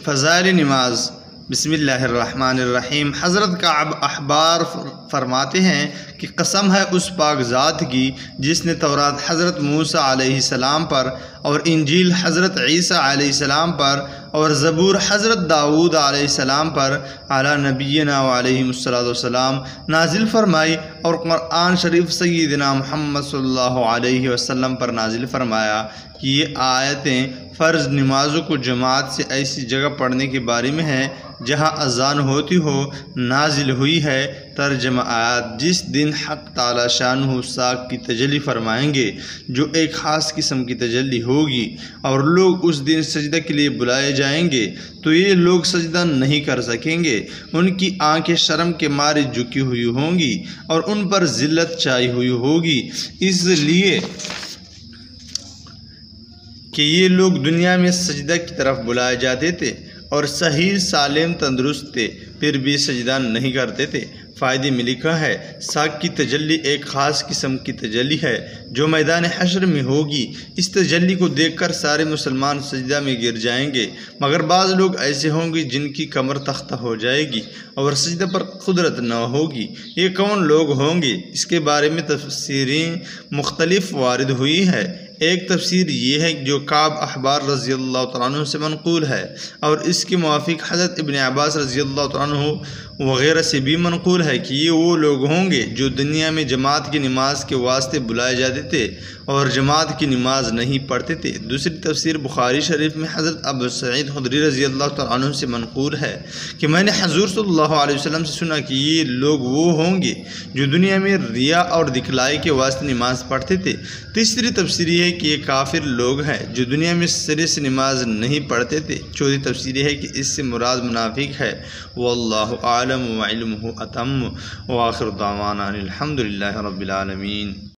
فضائل نماز۔ بسم اللہ الرحمن الرحیم۔ حضرت کعب احبار فرماتے ہیں کہ قسم ہے اس پاک ذات کی جس نے تورات حضرت موسیٰ علیہ السلام پر اور انجیل حضرت عیسیٰ علیہ السلام پر اور زبور حضرت داؤد علیہ السلام پر علی نبینا علیہ السلام نازل فرمائی، اور قرآن شریف سیدنا محمد صلی اللہ علیہ وسلم پر نازل فرمایا کہ یہ آیتیں فرض نمازوں کو جماعت سے ایسی جگہ پڑھنے کے بارے میں ہیں جہاں اذان ہوتی ہو نازل ہوئی ہے۔ ترجمہ آیات: جس دن حق تعالی شانہ ساک کی تجلی فرمائیں گے جو ایک خاص قسم کی تجلی ہوگی، اور لوگ اس دن سجدہ کے لیے بلائے جائیں گے تو یہ لوگ سجدہ نہیں کر سکیں گے، ان کی آنکھیں شرم کے مارے جھکی ہوئی ہوں گی اور ان پر ذلت چھائی ہوئی ہوگی، اس لیے کہ یہ لوگ دنیا میں سجدہ کی طرف بلائے جاتے تھے اور صحیح سالم تندرست تھے، پھر بھی سجدہ نہیں کرتے تھے۔ فائدے میں لکھا ہے ساک کی تجلی ایک خاص قسم کی تجلی ہے جو میدان حشر میں ہوگی۔ اس تجلی کو دیکھ کر سارے مسلمان سجدہ میں گر جائیں گے، مگر بعض لوگ ایسے ہوں گے جن کی کمر تختہ ہو جائے گی اور سجدہ پر قدرت نہ ہوگی۔ یہ کون لوگ ہوں گے؟ اس کے بارے میں تفسیریں مختلف وارد ہوئی ہے۔ ایک تفسیر یہ ہے جو کعب احبار رضی اللہ تعالیٰ عنہ سے منقول ہے، اور اس کے موافق حضرت ابن عباس رضی اللہ تعالیٰ عنہ وغیرہ سے بھی منقول ہے کہ یہ وہ لوگ ہوں گے جو دنیا میں جماعت کی نماز کے واسطے بلائے جاتے تھے اور جماعت کی نماز نہیں پڑھتے تھے۔ دوسری تفسیر بخاری شریف میں حضرت ابو سعید خدری رضی اللہ تعالیٰ عنہ سے منقول ہے کہ میں نے حضور صلی اللہ علیہ وسلم سے سنا کہ یہ لوگ وہ ہوں گے جو دنیا میں ریا اور دکھلائی کے واسطے نماز پڑھتے تھے۔ تیسری تفسیر یہ ہے کہ یہ کافر لوگ ہیں جو دنیا میں سرے سے نماز نہیں پڑھتے تھے۔ چوتھی تفسیر یہ ہے کہ اس سے مراد منافق ہے۔ واللہ اعلم وعلمہ اتم، وآخر دعوانا الحمدللہ رب العالمین۔